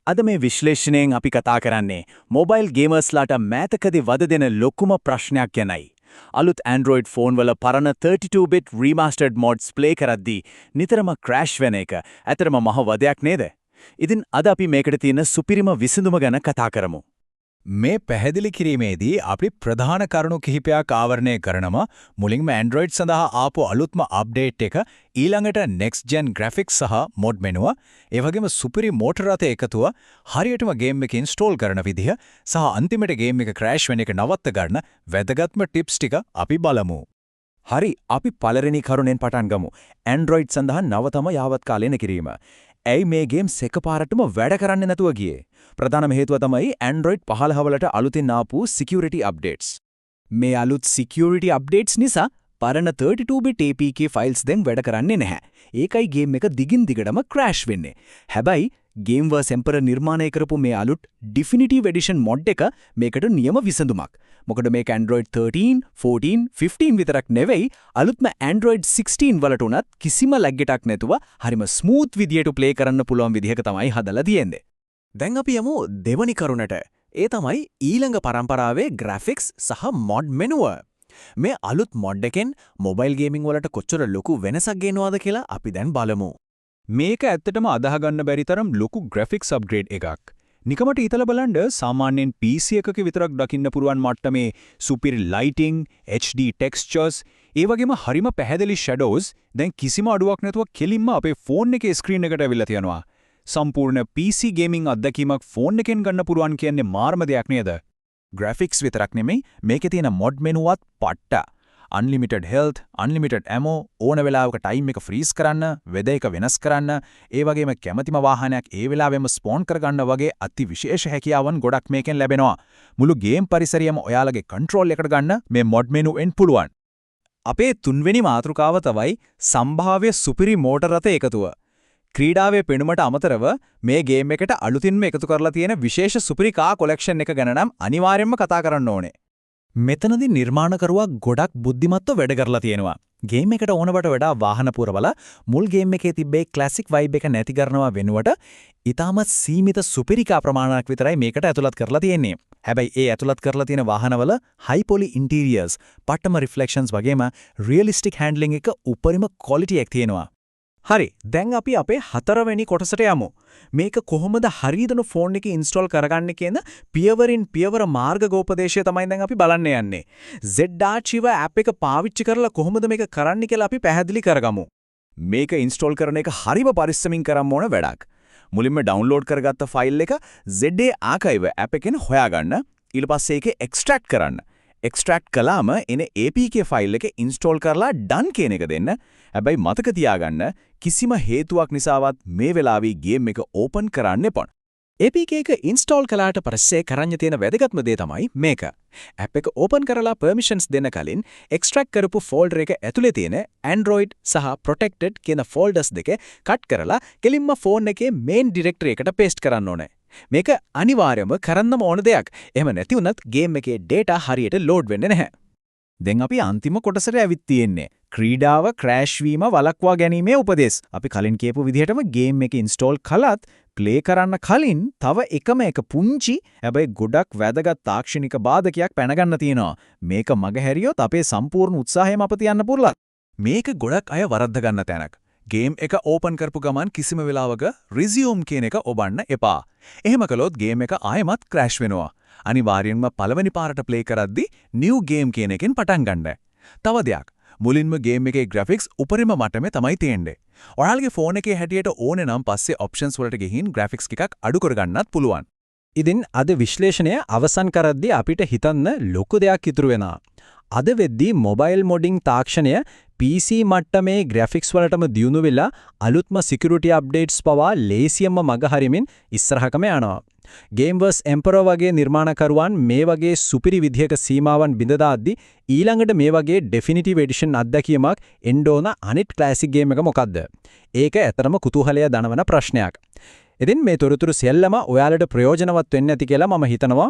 අද මේ විශ්ලේෂණයෙන් අපි කතා කරන්නේ මොබයිල් ගේමර්ස්ලාට මෑතකදී වද දෙන ලොකුම ප්‍රශ්නයක් ගැනයි. අලුත් Android ෆෝන්වල පරණ 32-bit remastered mods play කරද්දී නිතරම crash වෙන එක ඇත්තටම මහ වදයක් නේද? ඉතින් අද අපි මේකට තියෙන සුපිරිම විසඳුම ගැන කතා කරමු. මේ පැහැදිලි කිරීමේදී අපි ප්‍රධාන කරුණු කිහිපයක් ආවරණය කරනවා. මුලින්ම Android සඳහා ආපු අලුත්ම අප්ඩේට් එක, ඊළඟට next gen graphics සහ mod මෙනුව, ඒ වගේම සුපිරි මෝටර රථ එකතුව, හරියටම ගේම් එක ඉන්ස්ටෝල් කරන විදිහ සහ අන්තිමට ගේම් එක crash වෙන එක නවත්ත ගන්න වැදගත්ම ටිප්ස් ටික අපි බලමු. හරි, අපි පළවෙනි කරුණෙන් පටන් ගමු. Android සඳහා නවතම යාවත් කාලේන කිරීම. ඇයි මේ ගේම්ස් එකපාරටම වැඩ කරන්නේ නැතුව ගියේ? ප්‍රධානම හේතුව තමයි Android 15 වලට අලුතින් ආපු security updates. මේ අලුත් security updates නිසා පරණ 32-bit APK files දැන් වැඩ කරන්නේ නැහැ. ඒකයි ගේම් එක දිගින් දිගටම crash වෙන්නේ. හැබැයි Gameverse Emperor නිර්මාණය කරපු මේ අලුත් Definitive Edition mod එක මේකට නියම විසඳුමක්. මොකද මේක Android 13, 14, 15 විතරක් නෙවෙයි අලුත්ම Android 16 වලට උනත් කිසිම lag එකක් නැතුව හරිම smooth විදියට play කරන්න පුළුවන් විදිහක තමයි හදලා තියෙන්නේ. දැන් අපි යමු දෙවනි කරුණට. ඒ තමයි ඊළඟ පරම්පරාවේ graphics සහ mod මෙනුව. මේ අලුත් mod එකෙන් mobile gaming වලට කොච්චර ලොකු වෙනසක් ගෙනවද කියලා අපි දැන් බලමු. මේක ඇත්තටම අදාහ ගන්න බැරි තරම් ලොකු graphics upgrade එකක්. නිකමට හිතලා බලන්න සාමාන්‍යයෙන් PC එකක විතරක් දකින්න පුරුවන් මට්ටමේ superior lighting, HD textures, ඒ වගේම හරිම පැහැදිලි shadows දැන් කිසිම අඩුවක් නැතුව කෙලින්ම අපේ ෆෝන් එකේ ස්ක්‍රීන් එකට ඇවිල්ලා තියෙනවා. සම්පූර්ණ PC gaming අත්දැකීමක් ෆෝන් එකෙන් ගන්න පුරුවන් කියන්නේ මාර්ම දෙයක් නේද? graphics විතරක් නෙමෙයි මේකේ තියෙන mod මෙනුවත් පට්ට. unlimited health, unlimited ammo, ඕන වෙලාවක time එක freeze කරන්න, weather එක වෙනස් කරන්න, ඒ වගේම කැමැතිම වාහනයක් ඒ වෙලාවෙම spawn කරගන්න වගේ අති විශේෂ හැකියාවන් ගොඩක් මේකෙන් ලැබෙනවා. මුළු game පරිසරයම ඔයාලගේ control එකට ගන්න මේ mod menu එන් පුළුවන්. අපේ තුන්වෙනි මාතෘකාව තමයි සම්භාව්‍ය සුපිරි මෝටර රථ එකතුව. ක්‍රීඩාවේ පෙනුමට අමතරව මේ ගේම් එකට අලුතින්ම එකතු කරලා තියෙන විශේෂ සුපිරි කා කොලෙක්ෂන් එක ගැන නම් අනිවාර්යයෙන්ම කතා කරන්න ඕනේ. මෙතනදී නිර්මාණකරුවා ගොඩක් බුද්ධිමත්ව වැඩ කරලා තියෙනවා. ගේම් එකට ඕනවට වඩා වාහන පුරවල මුල් ගේම් එකේ තිබ්බේ ක්ලාසික් වයිබ් එක නැති කරනවා වෙනුවට ඊටමත් සීමිත සුපිරිකා ප්‍රමාණයක් විතරයි මේකට ඇතුළත් කරලා තියෙන්නේ. හැබැයි ඒ ඇතුළත් කරලා තියෙන වාහනවල high poly interiors, පට්ටම reflections වගේම realistic handling එක උපරිම quality එකක් තියෙනවා. හරි, දැන් අපි අපේ හතරවෙනි කොටසට යමු. මේක කොහොමද හරියටම ෆෝන් එකේ ඉන්ස්ටෝල් කරගන්නේ කියන පියවරින් පියවර මාර්ගෝපදේශය තමයි දැන් අපි බලන්න යන්නේ. Z-Archive app එක පාවිච්චි කරලා කොහොමද මේක කරන්නේ කියලා අපි පැහැදිලි කරගමු. මේක ඉන්ස්ටෝල් කරන එක හරිම පරිස්සමින් කරන්න ඕන වැඩක්. මුලින්ම ඩවුන්ලෝඩ් කරගත්ත ෆයිල් එක ZA Archive app එකෙන් හොයාගන්න. ඊට පස්සේ ඒක එක්ස්ට්‍රැක්ට් කරන්න. එක්ස්ට්‍රැක්ට් කළාම එන APK ෆයිල් එක ඉන්ස්ටෝල් කරලා done කියන එක දෙන්න. හැබැයි මතක තියාගන්න කිසිම හේතුවක් නිසාවත් මේ වෙලාවේ ගේම් එක ඕපන් කරන්න එපා. APK එක ඉන්ස්ටෝල් කළාට පස්සේ කරන්න තියෙන වැදගත්ම දේ තමයි මේක. app එක ඕපන් කරලා permissions දෙන්න කලින් එක්ස්ට්‍රැක්ට් කරපු ෆෝල්ඩර් එක ඇතුලේ තියෙන Android සහ protected කියන ෆෝල්ඩර්ස් දෙක කට් කරලා කෙලින්ම ෆෝන් එකේ main directory එකට paste කරන්න ඕනේ. මේක අනිවාර්යයෙන්ම කරන්නම ඕන දෙයක්. එහෙම නැති වුණත් ගේම් එකේ data හරියට load වෙන්නේ නැහැ. දැන් අපි අන්තිම කොටසට ඇවිත් තියෙන්නේ. ක්‍රීඩාව ක්‍රෑෂ් වීම වළක්වා ගැනීමේ උපදෙස්. අපි කලින් කියපු විදිහටම ගේම් එක ඉන්ස්ටෝල් කළත් ප්ලේ කරන්න කලින් තව එක පුංචි හැබැයි ගොඩක් වැදගත් තාක්ෂණික බාධකයක් පැනගන්න තියෙනවා. මේක මගහැරියොත් අපේ සම්පූර්ණ උත්සාහයම අප තියන්න පුරලා. මේක ගොඩක් අය වරද්ද ගන්න තැනක්. ගේම් එක ඕපන් කරපු ගමන් කිසිම වෙලාවක resume කියන එක ඔබන්න එපා. එහෙම කළොත් ගේම් එක ආයෙමත් ක්‍රෑෂ් වෙනවා. අනිවාර්යෙන්ම පළවෙනි පාරට ප්ලේ කරද්දී new game කියන එකෙන් පටන් ගන්න. තව දෙයක්. මුලින්ම ගේම් එකේ graphics උපරිම මට්ටමේ තමයි තියෙන්නේ. ඔයාලගේ ෆෝන් එකේ හැටියට ඕනේ නම් පස්සේ options වලට ගිහින් graphics ටිකක් අඩු කරගන්නත් පුළුවන්. ඉතින් අද විශ්ලේෂණය අවසන් කරද්දී අපිට හිතන්න ලොකු දෙයක් ඉතුරු වෙනවා. අද වෙද්දී මොබයිල් මොඩින් තාක්ෂණය PC මට්ටමේ graphics වලටම දියුණු වෙලා අලුත්ම security updates පවා ලේසියෙන්ම මගහරිමින් ඉස්සරහකම යනවා. Gameverse Emperor වගේ නිර්මාණකරුවන් මේ වගේ සුපිරි විදිහක සීමාවන් බිඳ දාද්දී ඊළඟට මේ වගේ definitive edition අත්දැකීමක් එන්න ඕන අනිත් classic game එක මොකද්ද? ඒක ඇතරම කුතුහලය දනවන ප්‍රශ්නයක්. ඉතින් මේ තොරතුරු සියල්ලම ඔයාලට ප්‍රයෝජනවත් වෙන්න ඇති කියලා මම හිතනවා.